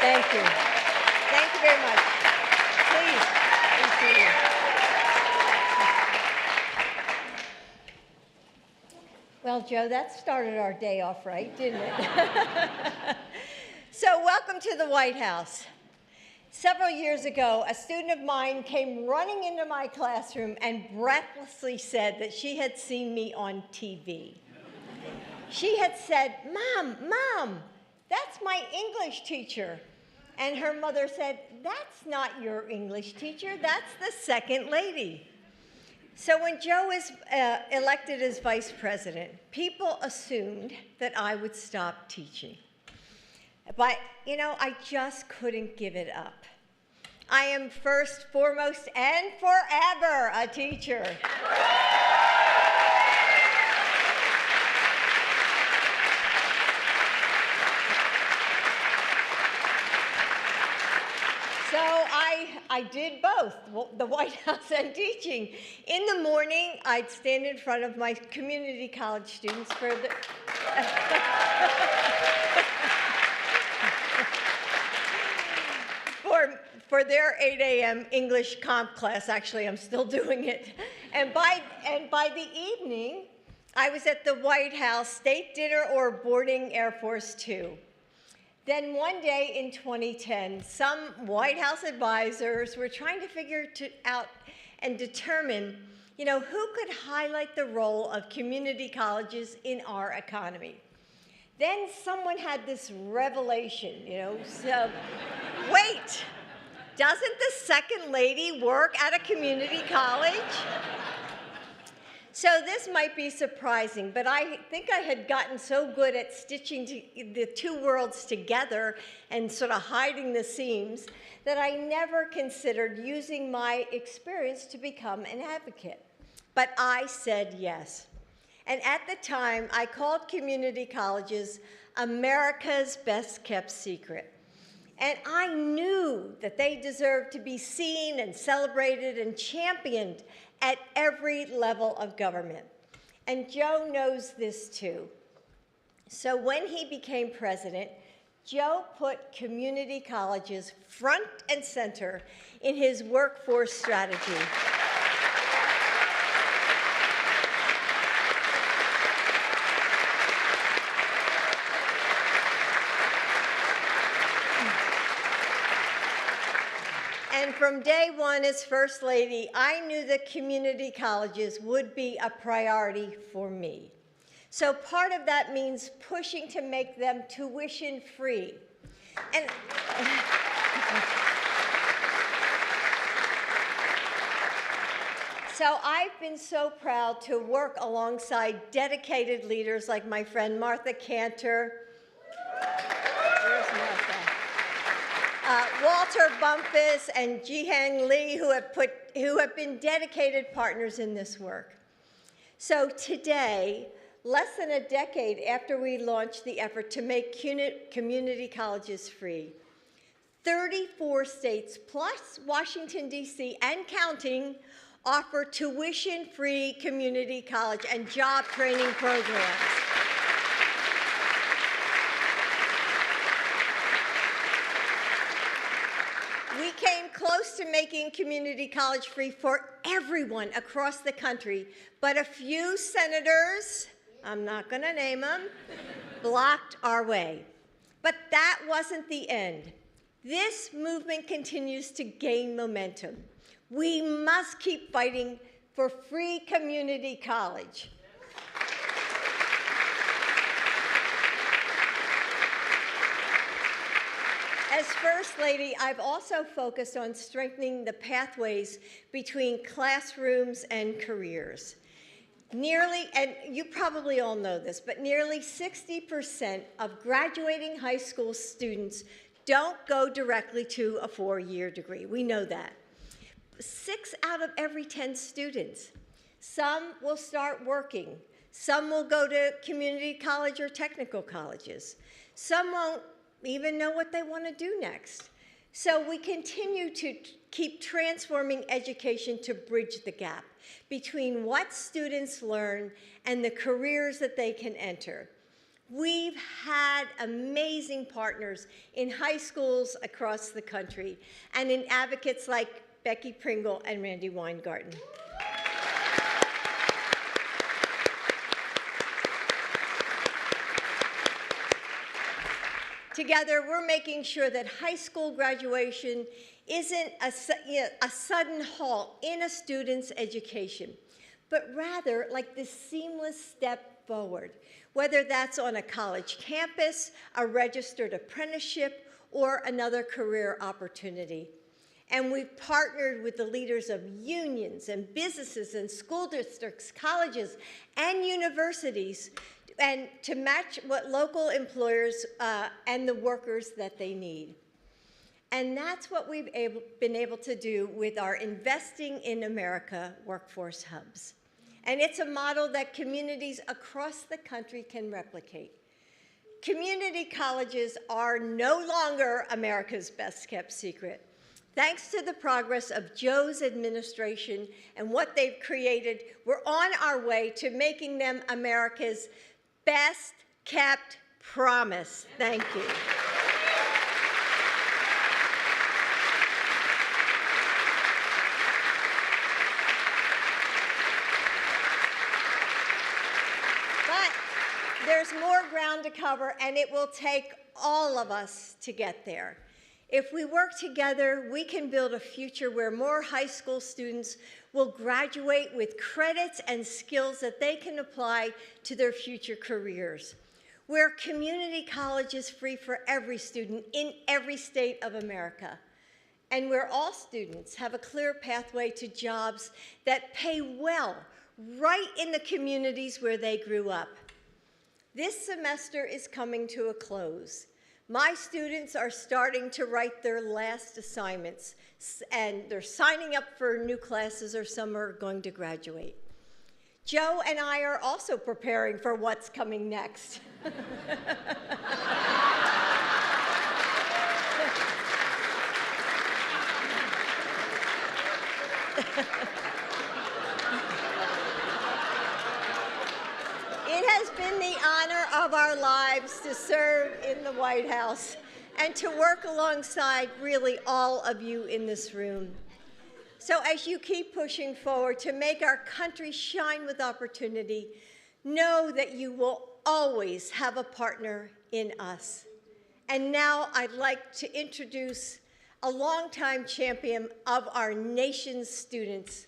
Thank you. Thank you very much. Please, please do. Well, Joe, that started our day off right, didn't it? So welcome to the White House. Several years ago, a student of mine came running into my classroom and breathlessly said that she had seen me on TV. She had said, Mom, that's my English teacher. And her mother said, that's not your English teacher, that's the second lady. So when Joe was elected as vice president, people assumed that I would stop teaching. But, I just couldn't give it up. I am first, foremost, and forever a teacher. So I did both, the White House and teaching. In the morning, I'd stand in front of my community college students for the... for their 8 a.m. English comp class. Actually, I'm still doing it. And by the evening, I was at the White House, state dinner, or boarding Air Force Two. Then one day in 2010, some White House advisors were trying to figure out and determine, who could highlight the role of community colleges in our economy. Then someone had this revelation, so wait. Doesn't the second lady work at a community college? So this might be surprising, but I think I had gotten so good at stitching the two worlds together and sort of hiding the seams that I never considered using my experience to become an advocate. But I said yes. And at the time, I called community colleges America's best-kept secret. And I knew that they deserved to be seen and celebrated and championed at every level of government. And Joe knows this too. So when he became president, Joe put community colleges front and center in his workforce strategy. And from day one as First Lady, I knew that community colleges would be a priority for me. So part of that means pushing to make them tuition-free. And so I've been so proud to work alongside dedicated leaders like my friend Martha Cantor. Where's Martha? Walter Bumpus and Jihang Lee, who have been dedicated partners in this work. So today, less than a decade after we launched the effort to make community colleges free, 34 states plus Washington, D.C. and counting offer tuition-free community college and job training programs. We came close to making community college free for everyone across the country, but a few senators, I'm not going to name them, blocked our way. But that wasn't the end. This movement continues to gain momentum. We must keep fighting for free community college. As First Lady, I've also focused on strengthening the pathways between classrooms and careers. Nearly, and you probably all know this, but nearly 60% of graduating high school students don't go directly to a 4-year degree. We know that. 6 out of every 10 students. Some will start working. Some will go to community college or technical colleges. Some won't even know what they want to do next. So we continue to keep transforming education to bridge the gap between what students learn and the careers that they can enter. We've had amazing partners in high schools across the country and in advocates like Becky Pringle and Randy Weingarten. Together, we're making sure that high school graduation isn't a sudden halt in a student's education, but rather like this seamless step forward, whether that's on a college campus, a registered apprenticeship, or another career opportunity. And we've partnered with the leaders of unions and businesses and school districts, colleges, and universities and to match what local employers and the workers that they need. And that's what we've been able to do with our Investing in America workforce hubs. And it's a model that communities across the country can replicate. Community colleges are no longer America's best-kept secret. Thanks to the progress of Joe's administration and what they've created, we're on our way to making them America's best-kept promise. Thank you. There's more ground to cover, and it will take all of us to get there. If we work together, we can build a future where more high school students will graduate with credits and skills that they can apply to their future careers, where community college is free for every student in every state of America, and where all students have a clear pathway to jobs that pay well right in the communities where they grew up. This semester is coming to a close. My students are starting to write their last assignments, and they're signing up for new classes, or some are going to graduate. Joe and I are also preparing for what's coming next. It has been the honor of our lives to serve in the White House and to work alongside really all of you in this room. So as you keep pushing forward to make our country shine with opportunity, know that you will always have a partner in us. And now I'd like to introduce a longtime champion of our nation's students.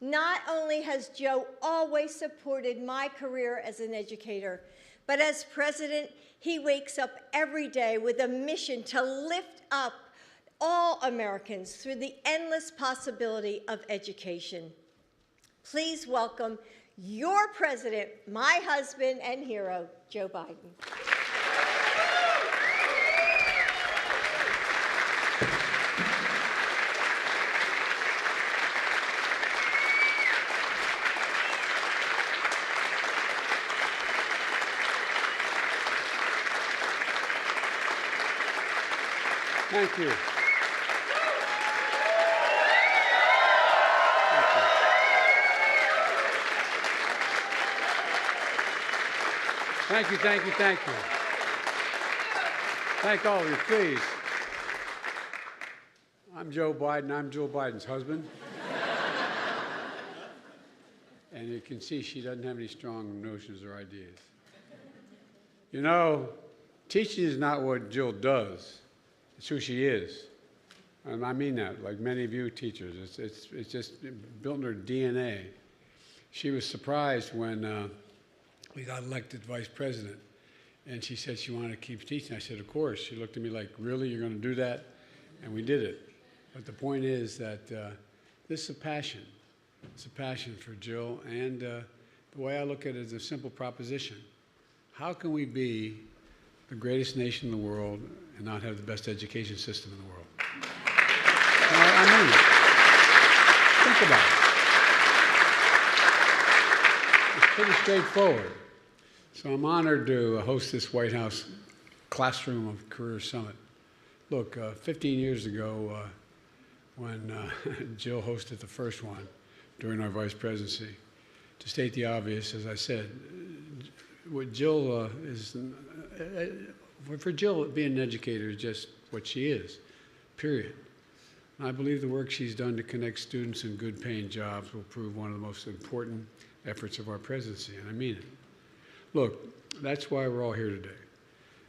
Not only has Joe always supported my career as an educator, but as president, he wakes up every day with a mission to lift up all Americans through the endless possibility of education. Please welcome your president, my husband and hero, Joe Biden. Thank you. Thank you, thank you, thank you. Thank all of you, please. I'm Joe Biden. I'm Joe Biden's husband. And you can see she doesn't have any strong notions or ideas. You know, teaching is not what Jill does. It's who she is. And I mean that, like many of you teachers. It's just built in her DNA. She was surprised when we got elected vice president, and she said she wanted to keep teaching. I said, of course. She looked at me like, really, you're going to do that? And we did it. But the point is that this is a passion. It's a passion for Jill, and the way I look at it is a simple proposition. How can we be the greatest nation in the world and not have the best education system in the world? I mean it. Think about it. It's pretty straightforward. So I'm honored to host this White House Classroom of Career Summit. Look, 15 years ago, when Jill hosted the first one during our vice presidency, to state the obvious, as I said, what Jill for Jill, being an educator is just what she is, period. And I believe the work she's done to connect students in good paying jobs will prove one of the most important efforts of our presidency, and I mean it. Look, that's why we're all here today.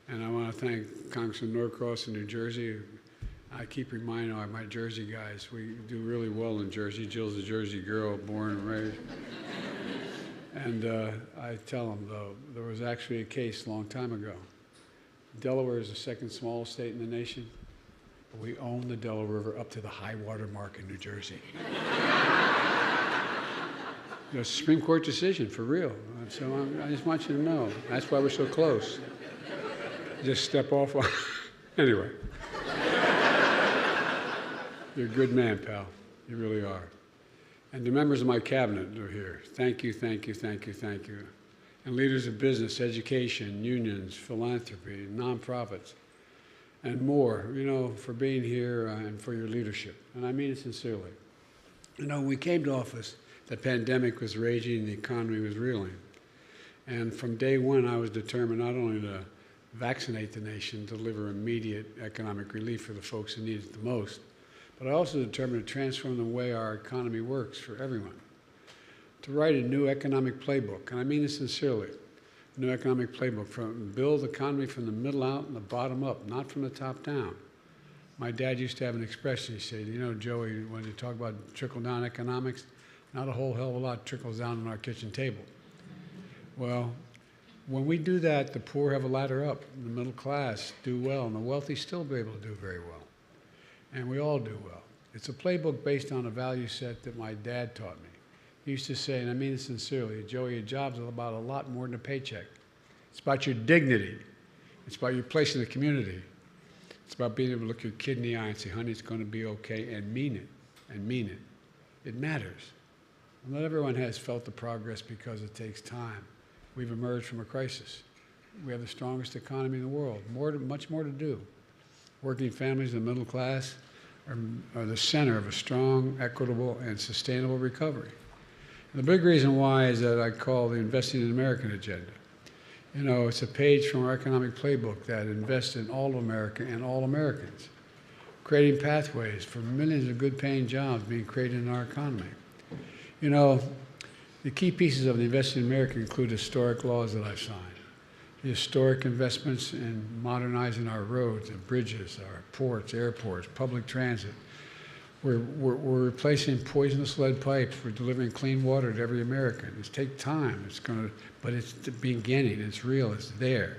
And I want to thank Congressman Norcross in New Jersey. I keep reminding my Jersey guys, we do really well in Jersey. Jill's a Jersey girl, born and raised. And I tell them, though, there was actually a case a long time ago. Delaware is the second smallest state in the nation. But we own the Delaware River up to the high water mark in New Jersey. It's a Supreme Court decision, for real. So I just want you to know. That's why we're so close. Just step off. Anyway. You're a good man, pal. You really are. And the members of my cabinet are here. Thank you, thank you, thank you, thank you. And leaders of business, education, unions, philanthropy, nonprofits, and more, for being here and for your leadership. And I mean it sincerely. When we came to office, the pandemic was raging, the economy was reeling. And from day one, I was determined not only to vaccinate the nation, deliver immediate economic relief for the folks who need it the most, but I also determined to transform the way our economy works for everyone. To write a new economic playbook, and I mean this sincerely, a new economic playbook, build the economy from the middle out and the bottom up, not from the top down. My dad used to have an expression. He said, Joey, when you talk about trickle-down economics, not a whole hell of a lot trickles down on our kitchen table. Well, when we do that, the poor have a ladder up, the middle class do well, and the wealthy still be able to do very well. And we all do well. It's a playbook based on a value set that my dad taught me. He used to say, and I mean it sincerely, Joey, your job's about a lot more than a paycheck. It's about your dignity. It's about your place in the community. It's about being able to look your kid in the eye and say, honey, it's going to be okay, and mean it, and mean it. It matters. And not everyone has felt the progress because it takes time. We've emerged from a crisis. We have the strongest economy in the world, much more to do. Working families and the middle class are the center of a strong, equitable, and sustainable recovery. And the big reason why is that I call the Investing in American agenda. It's a page from our economic playbook that invests in all of America and all Americans, creating pathways for millions of good-paying jobs being created in our economy. The key pieces of the Investing in America include historic laws that I've signed. The historic investments in modernizing our roads and bridges, our ports, airports, public transit. We're replacing poisonous lead pipes. We're delivering clean water to every American. It's take time. But it's beginning. It's real. It's there.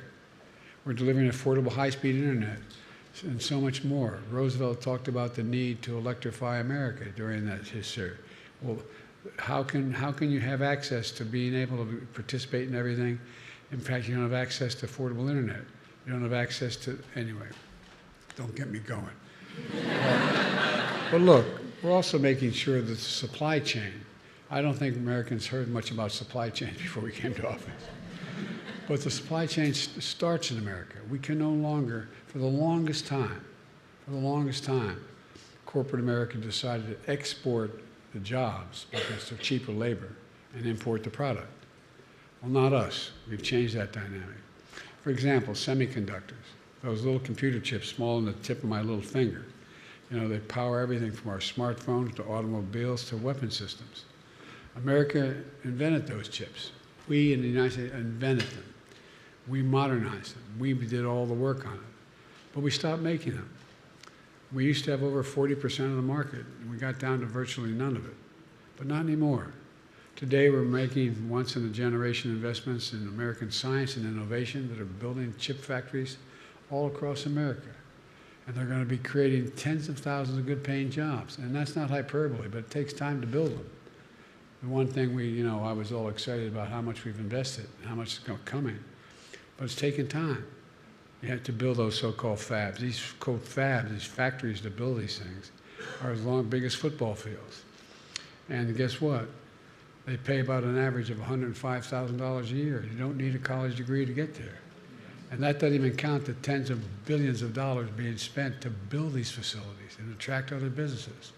We're delivering affordable high-speed internet and so much more. Roosevelt talked about the need to electrify America during that history. Well, how can you have access to being able to participate in everything? In fact, you don't have access to affordable internet. You don't have access to, anyway, don't get me going. But look, we're also making sure that the supply chain, I don't think Americans heard much about supply chain before we came to office. But the supply chain starts in America. We can no longer, for the longest time, corporate America decided to export the jobs because they're cheaper labor and import the product. Well, not us. We've changed that dynamic. For example, semiconductors, those little computer chips small on the tip of my little finger. They power everything from our smartphones to automobiles to weapon systems. America invented those chips. We in the United States invented them. We modernized them. We did all the work on it. But we stopped making them. We used to have over 40% of the market, and we got down to virtually none of it. But not anymore. Today, we're making once-in-a-generation investments in American science and innovation that are building chip factories all across America. And they're going to be creating tens of thousands of good-paying jobs. And that's not hyperbole, but it takes time to build them. The one thing I was all excited about how much we've invested, how much is coming. But it's taking time. You have to build those so-called fabs. These quote fabs, these factories that build these things, are as big as football fields. And guess what? They pay about an average of $105,000 a year. You don't need a college degree to get there. And that doesn't even count the tens of billions of dollars being spent to build these facilities and attract other businesses.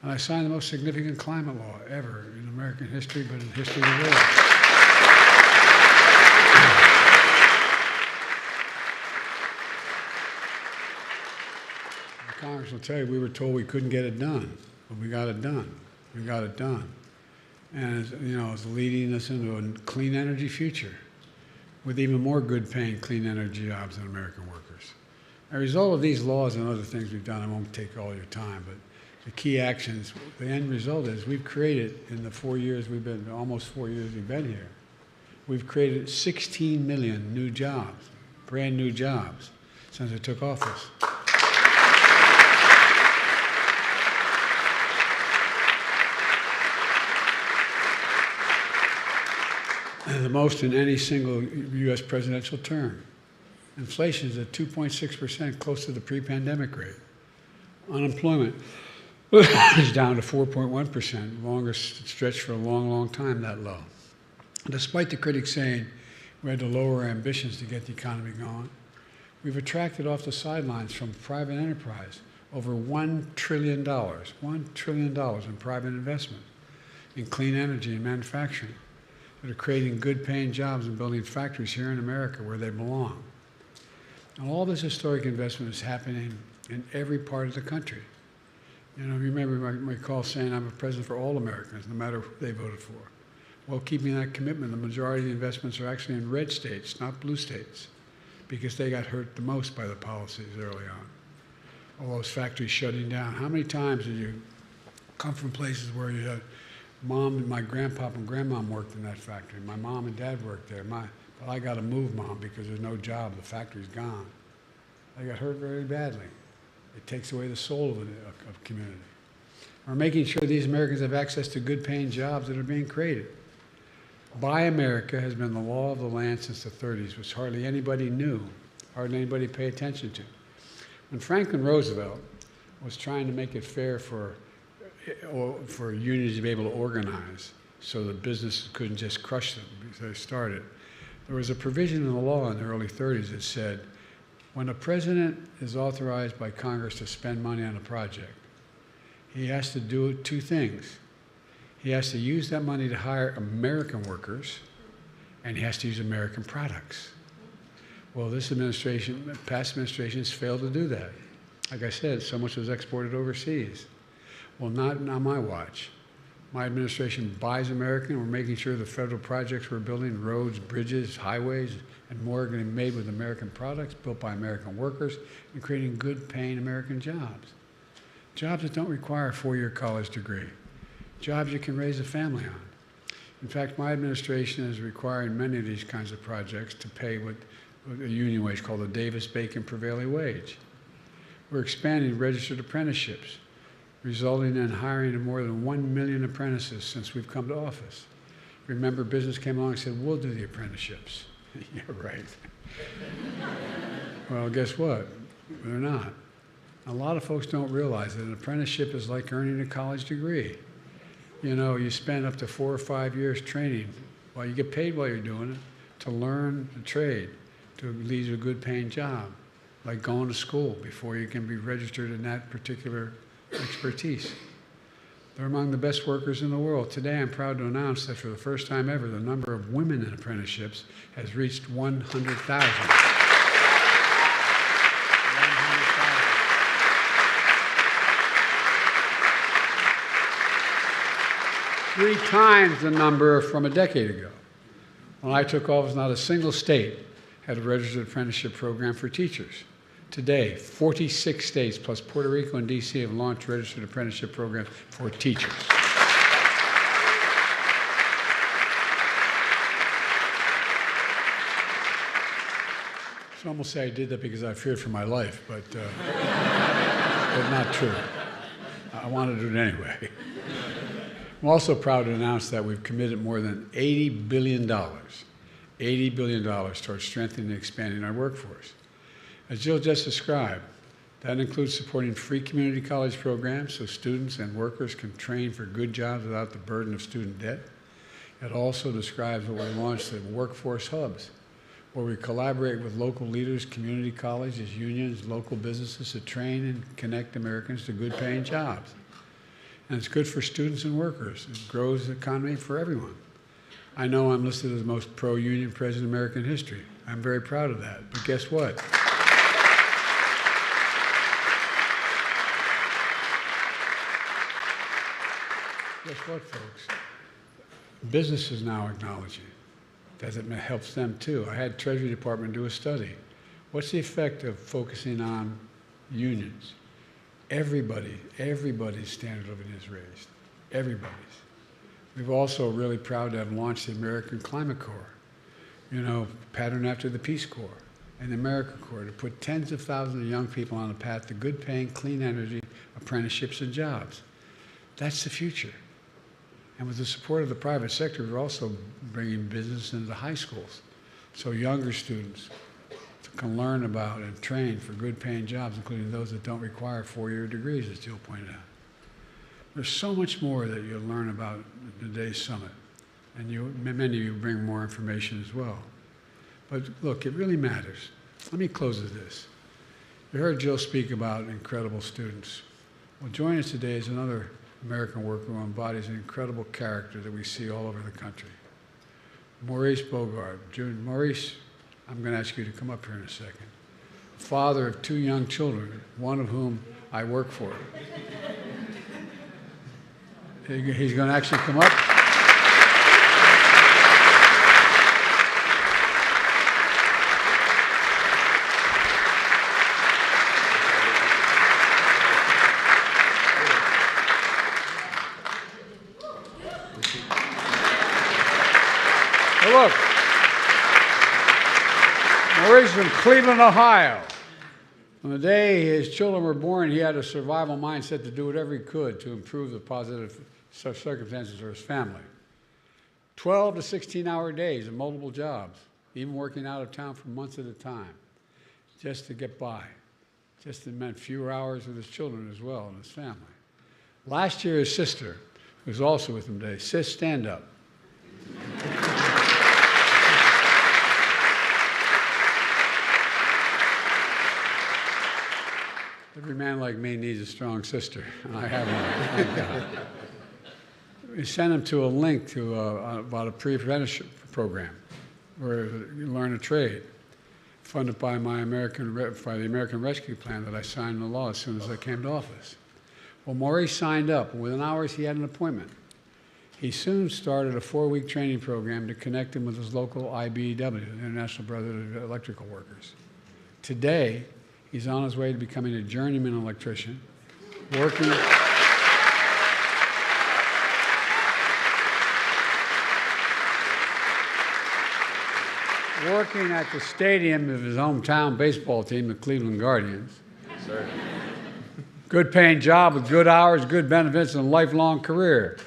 And I signed the most significant climate law ever in American history, but in the history of the world. Congress will tell you, we were told we couldn't get it done, but we got it done. We got it done. And it's leading us into a clean energy future with even more good-paying clean energy jobs than American workers. As a result of these laws and other things we've done, I won't take all your time, but the key actions, the end result is we've created, in the 4 years we've been, almost 4 years we've been here, we've created 16 million new jobs, brand new jobs, since I took office. The most in any single U.S. presidential term. Inflation is at 2.6%, close to the pre-pandemic rate. Unemployment is down to 4.1%, longest stretch for a long, long time that low. Despite the critics saying we had to lower our ambitions to get the economy going, we've attracted off the sidelines from private enterprise over $1 trillion, $1 trillion in private investment in clean energy and manufacturing that are creating good-paying jobs and building factories here in America where they belong. And all this historic investment is happening in every part of the country. Remember my call saying I'm a president for all Americans, no matter who they voted for. Well, keeping that commitment, the majority of the investments are actually in red states, not blue states, because they got hurt the most by the policies early on. All those factories shutting down. How many times did you come from places where you had Mom and my grandpapa and grandmom worked in that factory. My mom and dad worked there. But I got to move, Mom, because there's no job. The factory's gone. I got hurt very badly. It takes away the soul of community. We're making sure these Americans have access to good-paying jobs that are being created. Buy America has been the law of the land since the 30s, which hardly anybody knew, hardly anybody paid attention to. When Franklin Roosevelt was trying to make it fair for unions to be able to organize so that businesses couldn't just crush them because they started, there was a provision in the law in the early 30s that said, when a president is authorized by Congress to spend money on a project, he has to do two things. He has to use that money to hire American workers, and he has to use American products. Well, this administration, past administrations failed to do that. Like I said, so much was exported overseas. Well, not on my watch. My administration buys American. We're making sure the federal projects we're building, roads, bridges, highways, and more are going to be made with American products, built by American workers, and creating good-paying American jobs. Jobs that don't require a 4-year college degree. Jobs you can raise a family on. In fact, my administration is requiring many of these kinds of projects to pay what a union wage called the Davis-Bacon prevailing wage. We're expanding registered apprenticeships, resulting in hiring of more than 1 million apprentices since we've come to office. Remember, business came along and said, we'll do the apprenticeships. Yeah, right. Well, guess what? They're not. A lot of folks don't realize that an apprenticeship is like earning a college degree. You spend up to 4 or 5 years training. Well, you get paid while you're doing it to learn the trade, to lead to a good-paying job, like going to school before you can be registered in that particular expertise. They're among the best workers in the world. Today, I'm proud to announce that for the first time ever, the number of women in apprenticeships has reached 100,000. 3 times the number from a decade ago. When I took office, not a single state had a registered apprenticeship program for teachers. Today, 46 states plus Puerto Rico and D.C. have launched registered apprenticeship programs for teachers. Some will say I did that because I feared for my life, but not true. I wanted to do it anyway. I'm also proud to announce that we've committed more than $80 billion towards strengthening and expanding our workforce. As Jill just described, that includes supporting free community college programs so students and workers can train for good jobs without the burden of student debt. It also describes what we launched the workforce hubs, where we collaborate with local leaders, community colleges, unions, local businesses to train and connect Americans to good-paying jobs. And it's good for students and workers. It grows the economy for everyone. I know I'm listed as the most pro-union president in American history. I'm very proud of that. But guess what? guess what, folks? Businesses now acknowledge it. That helps them too. I had Treasury Department do a study. What's the effect of focusing on unions? Everybody's standard of living is raised. Everybody's. We've also really proud to have launched the American Climate Corps, patterned after the Peace Corps and the American Corps, to put tens of thousands of young people on a path to good paying, clean energy, apprenticeships, and jobs. That's the future. And with the support of the private sector, we're also bringing business into the high schools so younger students can learn about and train for good paying jobs, including those that don't require 4-year degrees, as Jill pointed out. There's so much more that you'll learn about at today's summit. And many of you bring more information as well. But look, it really matters. Let me close with this. You heard Jill speak about incredible students. Well, joining us today is another American worker who embodies an incredible character that we see all over the country. Maurice Bogart. Maurice, I'm going to ask you to come up here in a second. Father of 2 young children, one of whom I work for. He's going to actually come up. Look, Maurice from Cleveland, Ohio. From the day his children were born, he had a survival mindset to do whatever he could to improve the positive circumstances for his family. 12 to 16-hour days and multiple jobs, even working out of town for months at a time, just to get by. Just it meant fewer hours with his children as well and his family. Last year, his sister, who's also with him today, sis, stand up. Every man like me needs a strong sister, and I have one, thank God. We sent him to a link to about a pre-apprenticeship program where you learn a trade, funded by the American Rescue Plan that I signed into law as soon as I came to office. Well, Maurice signed up, and within hours he had an appointment. He soon started a 4-week training program to connect him with his local IBEW, the International Brotherhood of Electrical Workers. Today, he's on his way to becoming a journeyman electrician, working at the stadium of his hometown baseball team, the Cleveland Guardians. Yes, sir. Good paying job with good hours, good benefits, and a lifelong career.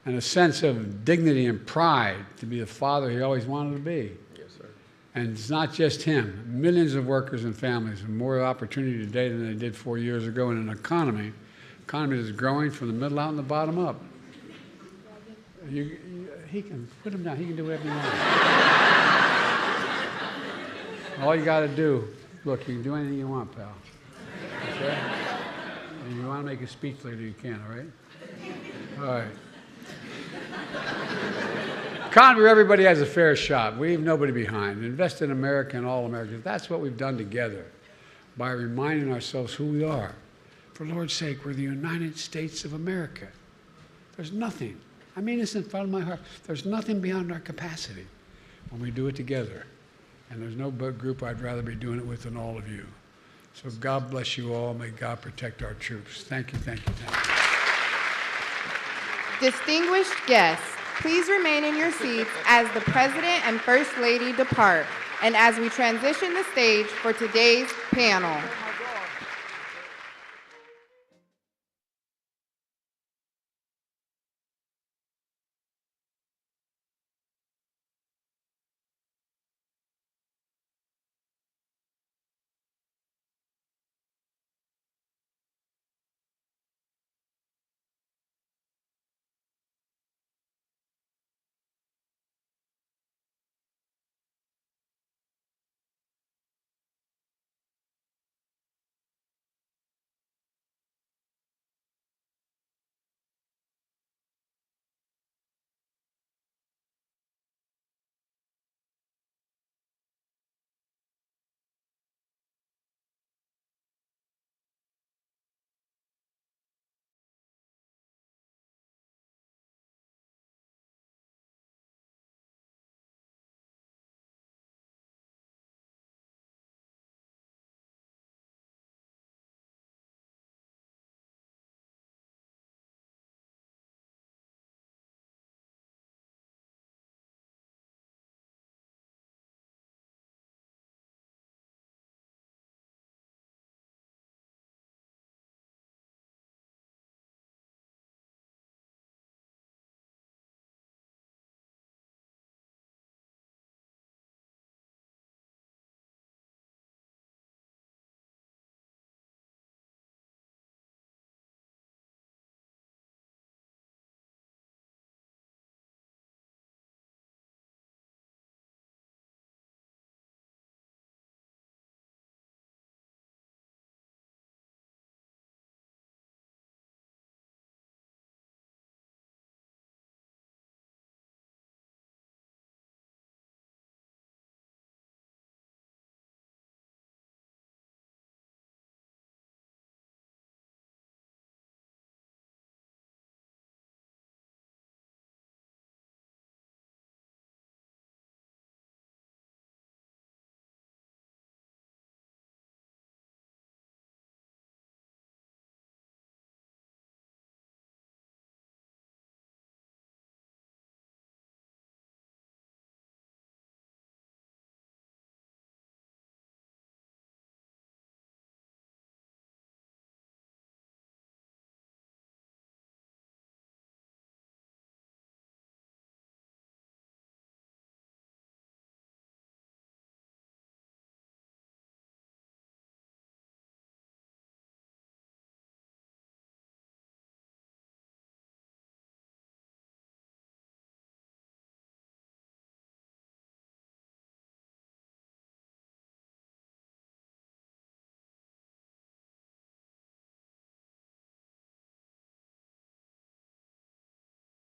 And a sense of dignity and pride to be the father he always wanted to be. Yes, sir. And it's not just him. Millions of workers and families have more opportunity today than they did 4 years ago in an economy that is growing from the middle out and the bottom up. He can put him down. He can do whatever he wants. All you got to do, look, you can do anything you want, pal. Okay? And you want to make a speech later, you can, all right? All right. Economy where everybody has a fair shot. We leave nobody behind. Invest in America and all Americans. That's what we've done together by reminding ourselves who we are. For Lord's sake, we're the United States of America. There's nothing. I mean this in front of my heart. There's nothing beyond our capacity when we do it together. And there's no group I'd rather be doing it with than all of you. So God bless you all. May God protect our troops. Thank you, thank you, thank you. Distinguished guests, please remain in your seats as the President and First Lady depart and as we transition the stage for today's panel.